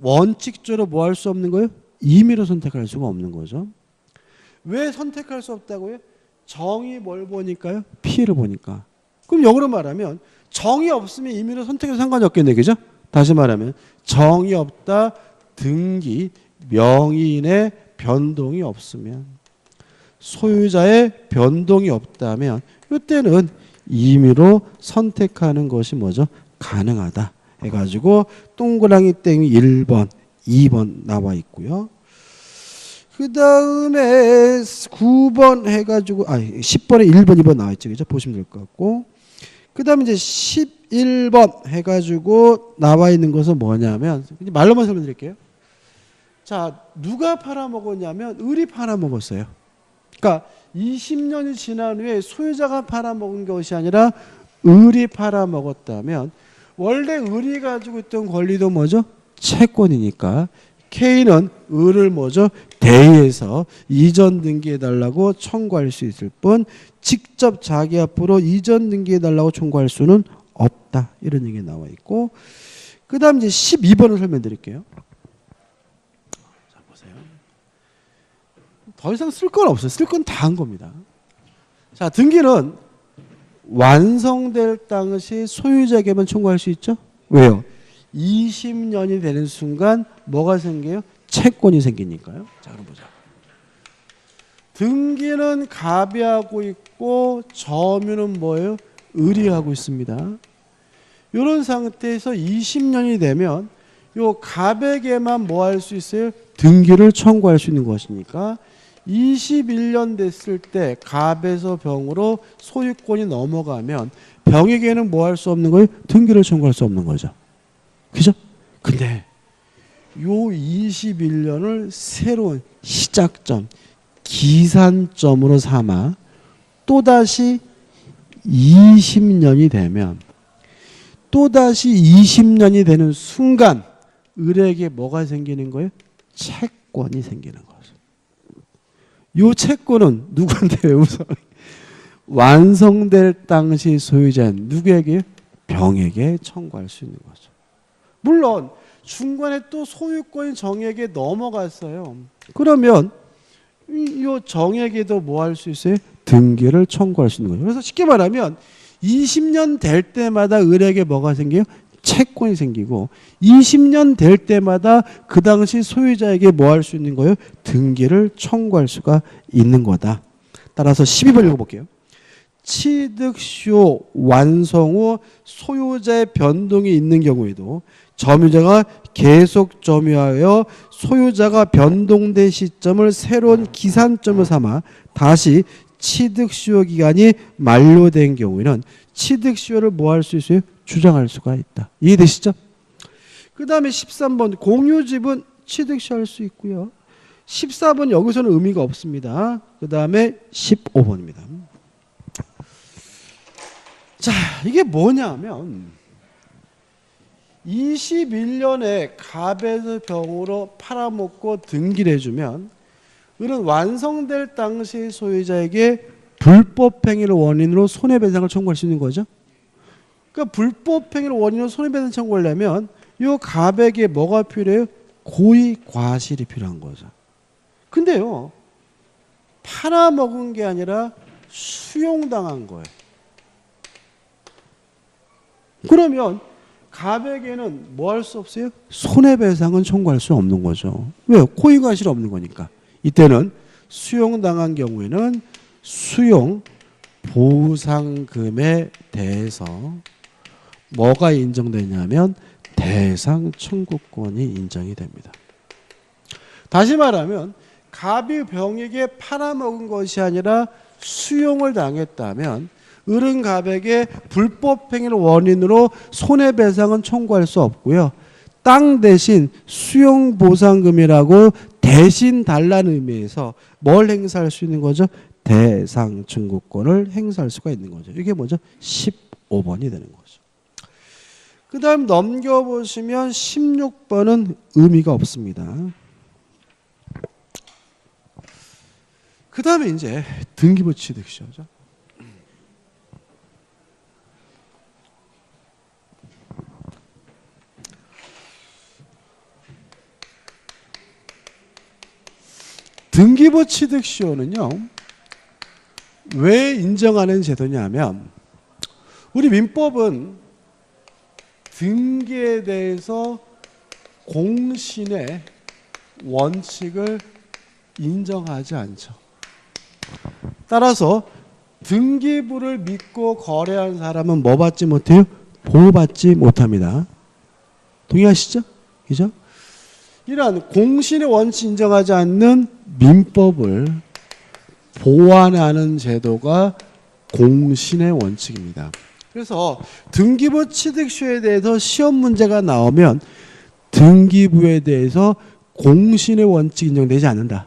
원칙적으로 뭐 할 수 없는 거예요? 임의로 선택할 수가 없는 거죠. 왜 선택할 수 없다고요? 정이 뭘 보니까요? 피해를 보니까. 그럼 역으로 말하면 정이 없으면 임의로 선택해도 상관이 없겠네. 그죠? 다시 말하면 정이 없다. 등기 명의인의 변동이 없으면, 소유자의 변동이 없다면 이때는 임의로 선택하는 것이 뭐죠? 가능하다 해가지고 동그라미 땡이 1번 2번 나와 있고요. 그 다음에 9번 해가지고 10번에 1번 2번 나와 있죠. 그죠? 보시면 될 것 같고, 그 다음에 이제 11번 해가지고 나와 있는 것은 뭐냐면, 말로만 설명드릴게요. 자, 누가 팔아먹었냐면 을이 팔아먹었어요. 그러니까 20년이 지난 후에 소유자가 팔아먹은 것이 아니라 을이 팔아먹었다면, 원래 을이 가지고 있던 권리도 뭐죠? 채권이니까 K는 을을 뭐죠? 대의해서 이전 등기해달라고 청구할 수 있을 뿐 직접 자기 앞으로 이전 등기해달라고 청구할 수는 없다. 이런 얘기 나와 있고, 그 다음 이제 12번을 설명드릴게요. 자, 보세요. 더 이상 쓸 건 없어요. 쓸 건 다 한 겁니다. 자, 등기는 완성될 당시 소유자에게만 청구할 수 있죠? 왜요? 20년이 되는 순간 뭐가 생겨요? 채권이 생기니까요. 자, 그럼 보자. 등기는 갑이 하고 있고 점유는 뭐예요? 을이 하고 있습니다. 이런 상태에서 20년이 되면 요 갑에게만 뭐 할 수 있어요? 등기를 청구할 수 있는 것이니까 21년 됐을 때 갑에서 병으로 소유권이 넘어가면 병에게는 뭐 할 수 없는 거예요? 등기를 청구할 수 없는 거죠. 그죠? 근데 요 21년을 새로운 시작점, 기산점으로 삼아 또다시 20년이 되면, 또다시 20년이 되는 순간 을에게 뭐가 생기는 거예요? 채권이 생기는 거죠. 요 채권은 누구한테요? 우선 완성될 당시 소유자는 누구에게? 병에게 청구할 수 있는 거죠. 물론 중간에 또 소유권이 정에게 넘어갔어요. 그러면 이 정에게도 뭐 할 수 있어요? 등기를 청구할 수 있는 거죠. 그래서 쉽게 말하면 20년 될 때마다 을에게 뭐가 생겨요? 채권이 생기고 20년 될 때마다 그 당시 소유자에게 뭐 할 수 있는 거예요? 등기를 청구할 수가 있는 거다. 따라서 12번 읽어볼게요. 취득시효 완성 후 소유자의 변동이 있는 경우에도 점유자가 계속 점유하여 소유자가 변동된 시점을 새로운 기산점을 삼아 다시 취득시효 기간이 만료된 경우에는 취득시효를 뭐 할 수 있어요? 주장할 수가 있다. 이해되시죠? 그 다음에 13번 공유집은 취득시효 할 수 있고요. 14번 여기서는 의미가 없습니다. 그 다음에 15번입니다. 자, 이게 뭐냐면 21년에 갑에서 병으로 팔아먹고 등기를 해주면 을은 완성될 당시 소유자에게 불법행위를 원인으로 손해배상을 청구할 수 있는 거죠. 그러니까 불법행위를 원인으로 손해배상 청구하려면 이 갑에게 뭐가 필요해요? 고의 과실이 필요한 거죠. 근데요, 팔아먹은 게 아니라 수용당한 거예요. 그러면 갑에게는 뭐 할 수 없어요? 손해배상은 청구할 수 없는 거죠. 왜요? 고의 과실이 없는 거니까. 이때는 수용당한 경우에는 수용 보상금에 대해서 뭐가 인정되냐면 대상 청구권이 인정이 됩니다. 다시 말하면 갑이 병에게 팔아먹은 것이 아니라 수용을 당했다면 을은 갑에게 불법행위를 원인으로 손해배상은 청구할 수 없고요. 땅 대신 수용보상금이라고 대신 달라는 의미에서 뭘 행사할 수 있는 거죠? 대상 청구권을 행사할 수가 있는 거죠. 이게 뭐죠? 15번이 되는 거죠. 그 다음 넘겨보시면 16번은 의미가 없습니다. 그 다음에 이제 등기부 취득시효죠. 등기부 취득시효는요, 왜 인정하는 제도냐면, 우리 민법은 등기에 대해서 공신의 원칙을 인정하지 않죠. 따라서 등기부를 믿고 거래한 사람은 뭐 받지 못해요? 보호받지 못합니다. 동의하시죠? 그죠? 이러한 공신의 원칙 인정하지 않는 민법을 보완하는 제도가 공신의 원칙입니다. 그래서 등기부 취득시효에 대해서 시험 문제가 나오면 등기부에 대해서 공신의 원칙 인정되지 않는다.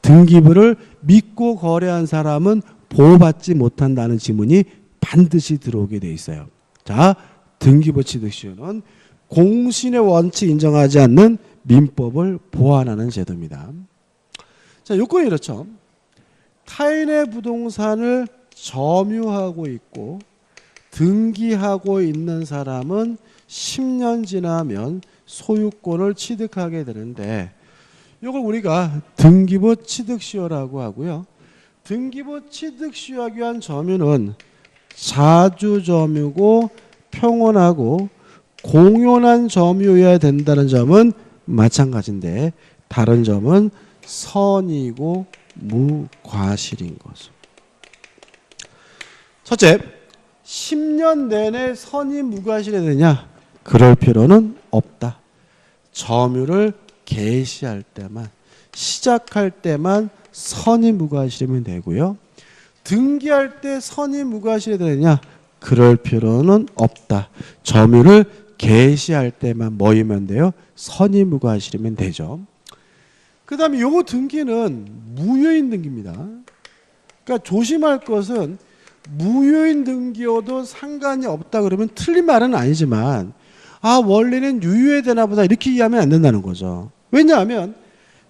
등기부를 믿고 거래한 사람은 보호받지 못한다는 지문이 반드시 들어오게 돼 있어요. 자, 등기부 취득시효는 공신의 원칙 인정하지 않는 민법을 보완하는 제도입니다. 자, 요건이 이렇죠. 타인의 부동산을 점유하고 있고 등기하고 있는 사람은 10년 지나면 소유권을 취득하게 되는데, 이걸 우리가 등기부 취득시효라고 하고요. 등기부 취득시효하기 위한 점유는 자주점유고 평온하고 공연한 점유여야 된다는 점은 마찬가지인데, 다른 점은 선이고 무과실인 거죠. 첫째, 10년 내내 선이 무과실이 되냐? 그럴 필요는 없다. 점유를 개시할 때만, 시작할 때만 선이 무과실이면 되고요. 등기할 때 선이 무과실이 되느냐? 그럴 필요는 없다. 점유를 개시할 때만 뭐이면 돼요? 선이 무과실이면 되죠. 그 다음에 요 등기는 무효인 등기입니다. 그러니까 조심할 것은, 무효인 등기여도 상관이 없다 그러면 틀린 말은 아니지만, 아, 원래는 유효해야 되나 보다 이렇게 이해하면 안 된다는 거죠. 왜냐하면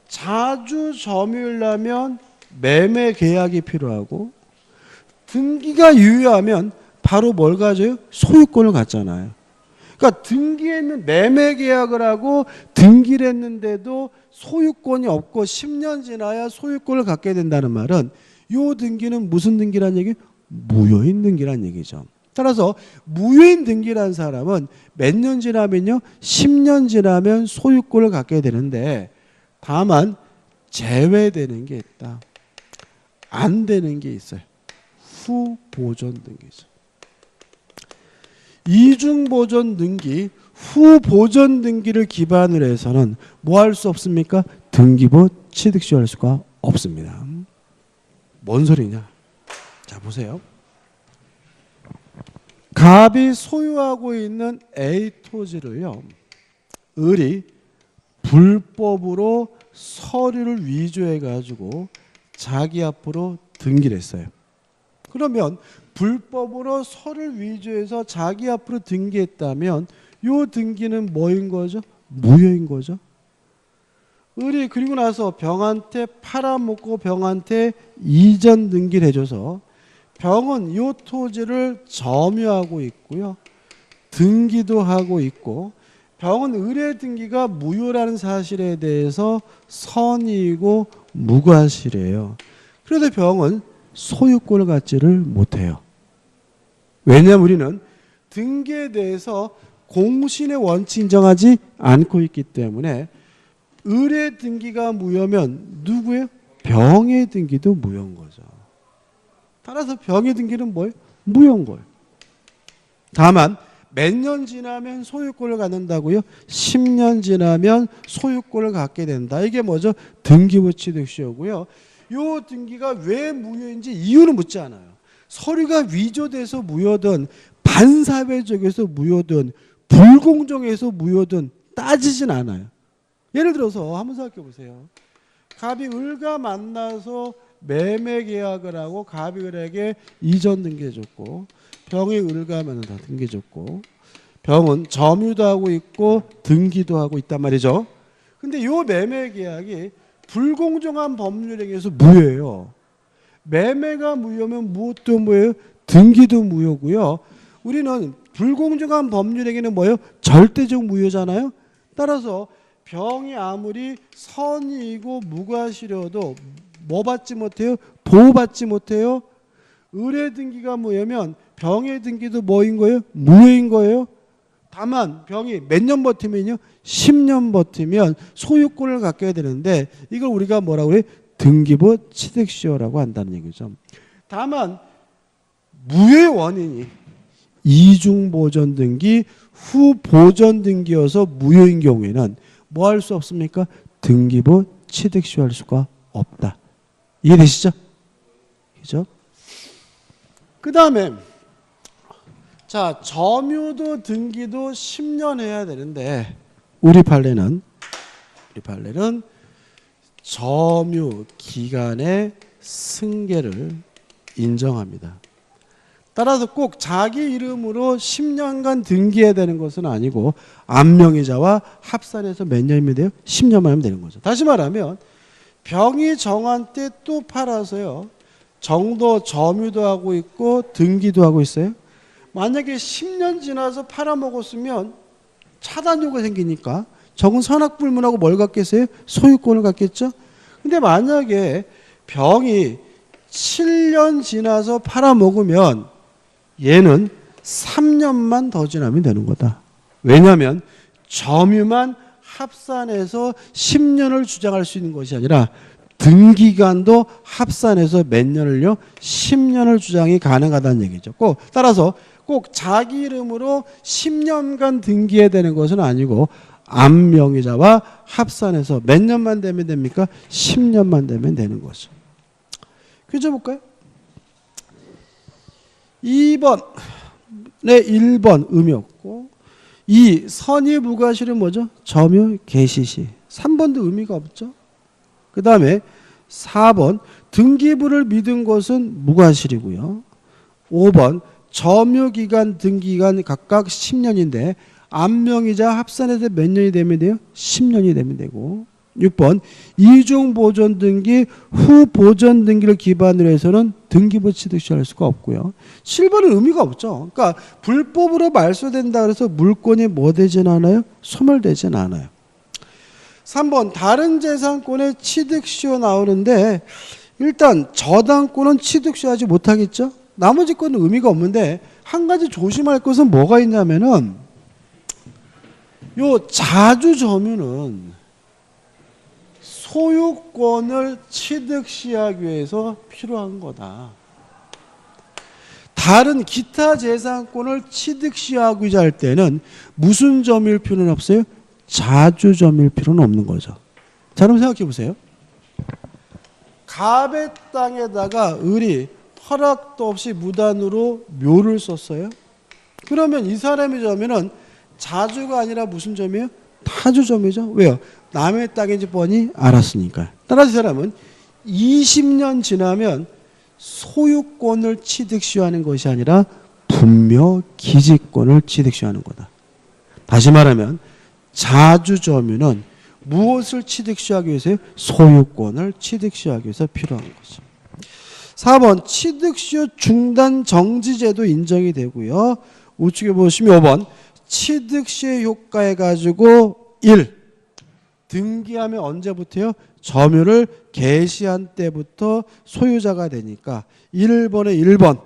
자주 점유하려면 매매 계약이 필요하고, 등기가 유효하면 바로 뭘 가져요? 소유권을 갖잖아요. 그러니까 등기했는 매매 계약을 하고 등기를 했는데도 소유권이 없고 10년 지나야 소유권을 갖게 된다는 말은, 이 등기는 무슨 등기란 얘기예요? 무효인 등기란 얘기죠. 따라서 무효인 등기란 사람은 몇 년 지나면요? 10년 지나면 소유권을 갖게 되는데, 다만 제외되는 게 있다. 안 되는 게 있어요. 후보존 등기죠. 이중보존 등기, 후보존 등기를 기반으로 해서는 뭐 할 수 없습니까? 등기부 취득시효 할 수가 없습니다. 뭔 소리냐? 자, 보세요. 갑이 소유하고 있는 A 토지를요, 을이 불법으로 서류를 위조해 가지고 자기 앞으로 등기를 했어요. 그러면 불법으로 서류를 위조해서 자기 앞으로 등기했다면 이 등기는 뭐인 거죠? 무효인 거죠. 을이 그리고 나서 병한테 팔아먹고 병한테 이전 등기를 해줘서 병은 이 토지를 점유하고 있고요, 등기도 하고 있고, 병은 을의 등기가 무효라는 사실에 대해서 선이고 무과실이에요. 그래도 병은 소유권을 갖지를 못해요. 왜냐하면 우리는 등기에 대해서 공신의 원칙 인정하지 않고 있기 때문에, 을의 등기가 무효면 누구예요? 병의 등기도 무효인 거죠. 따라서 병의 등기는 뭐예요? 무효인 거예요. 다만 몇 년 지나면 소유권을 갖는다고요? 10년 지나면 소유권을 갖게 된다. 이게 뭐죠? 등기부 취득시효고요. 이 등기가 왜 무효인지 이유는 묻지 않아요. 서류가 위조돼서 무효든 반사회적에서 무효든 불공정해서 무효든 따지진 않아요. 예를 들어서 한번 생각해 보세요. 갑이 을과 만나서 매매 계약을 하고 갑이 을에게 이전 등기해줬고, 병이 을과 만나서 등기해줬고, 병은 점유도 하고 있고 등기도 하고 있단 말이죠. 근데 이 매매 계약이 불공정한 법률에 의해서 무효예요. 매매가 무효면 무엇도 무효예요? 등기도 무효고요. 우리는 불공정한 법률에게는 뭐예요? 절대적 무효잖아요. 따라서 병이 아무리 선이고 무과실여도 뭐 받지 못해요? 보호받지 못해요. 의뢰 등기가 뭐냐면 병의 등기도 뭐인 거예요? 무효인 거예요. 다만 병이 몇 년 버티면요? 10년 버티면 소유권을 갖게 되는데 이걸 우리가 뭐라고 그래? 등기부 취득시효라고 한다는 얘기죠. 다만 무효의 원인이 이중 보전 등기, 후 보전 등기여서 무효인 경우에는 뭐 할 수 없습니까? 등기부 취득시효할 수가 없다. 이해되시죠? 그죠? 그 다음에 자, 점유도 등기도 10년 해야 되는데 우리 판례는 점유 기간의 승계를 인정합니다. 따라서 꼭 자기 이름으로 10년간 등기해야 되는 것은 아니고 암명의자와 합산해서 몇 년이면 돼요? 10년만 하면 되는 거죠. 다시 말하면 병이 정한 때 또 팔아서요. 정도 점유도 하고 있고 등기도 하고 있어요. 만약에 10년 지나서 팔아먹었으면 차단료가 생기니까 적은 선악불문하고 뭘 갖겠어요? 소유권을 갖겠죠. 근데 만약에 병이 7년 지나서 팔아먹으면 얘는 3년만 더 지나면 되는 거다. 왜냐하면 점유만 합산해서 10년을 주장할 수 있는 것이 아니라 등기간도 합산해서 몇 년을요? 10년을 주장이 가능하다는 얘기죠. 따라서 꼭 자기 이름으로 10년간 등기해야 되는 것은 아니고 암명의자와 합산해서 몇 년만 되면 됩니까? 10년만 되면 되는 거죠. 퀴즈볼까요? 2번에 1번 의미 없고 2. 선의 무과실은 뭐죠? 점유 개시시. 3번도 의미가 없죠. 그 다음에 4번 등기부를 믿은 것은 무과실이고요. 5번 점유기간 등기간 각각 10년인데 암명의자 합산해서 몇 년이 되면 돼요? 10년이 되면 되고 6번 이중 보존 등기 후 보존 등기를 기반으로 해서는 등기부 취득시할 수가 없고요. 7번은 의미가 없죠. 그러니까 불법으로 말소된다 그래서 물권이 뭐 되진 않아요? 소멸되진 않아요. 3번 다른 재산권의 취득시효 나오는데 일단 저당권은 취득시효하지 못하겠죠. 나머지 건은 의미가 없는데 한 가지 조심할 것은 뭐가 있냐면은 요 자주점유는 소유권을 취득시하기 위해서 필요한 거다. 다른 기타 재산권을 취득시하고자 할 때는 무슨 점일 필요는 없어요? 자주점일 필요는 없는 거죠. 자, 그럼 생각해 보세요. 갑의 땅에다가 을이 허락도 없이 무단으로 묘를 썼어요. 그러면 이 사람의 점유는 자주가 아니라 무슨 점이에요? 타주점이죠. 왜요? 남의 땅인지 뻔히 알았으니까. 따라서 이 사람은 20년 지나면 소유권을 취득시하는 것이 아니라 분묘 기지권을 취득시하는 거다. 다시 말하면 자주점유는 무엇을 취득시하기 위해서요? 소유권을 취득시하기 위해서 필요한 거죠. 4번 취득시효 중단 정지제도 인정이 되고요. 우측에 보시면 5번 취득시효 효과해 가지고 1. 등기하면 언제부터요? 점유를 개시한 때부터 소유자가 되니까 1번에 1번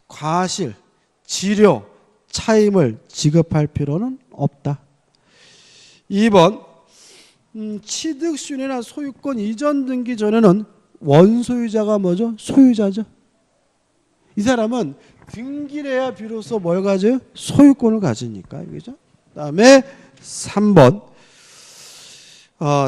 과실, 지료, 차임을 지급할 필요는 없다. 2번 취득시효나 소유권 이전 등기 전에는 원소유자가 뭐죠? 소유자죠. 이 사람은 등기를 해야 비로소 뭘 가져요? 소유권을 가지니까. 그죠? 그다음에 3번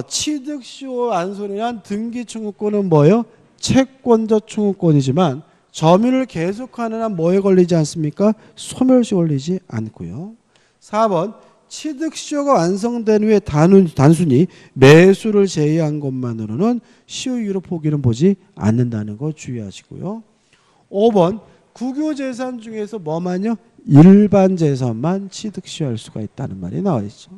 취득시효 안손이란 등기 청구권은 뭐예요? 채권적 청구권이지만 점유를 계속하는 한 뭐에 걸리지 않습니까? 소멸시 걸리지 않고요. 4번 취득시효가 완성된 후에 단순히 매수를 제외한 것만으로는 시효유예 포기는 보지 않는다는 거 주의하시고요. 5번 국유재산 중에서 뭐만요? 일반 재산만 취득시효할 수가 있다는 말이 나와 있죠.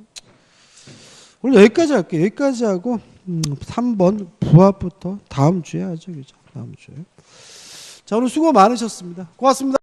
오늘 여기까지 할게요. 여기까지 하고 3번 부합부터 다음 주에 하죠. 그죠? 다음 주에. 자, 오늘 수고 많으셨습니다. 고맙습니다.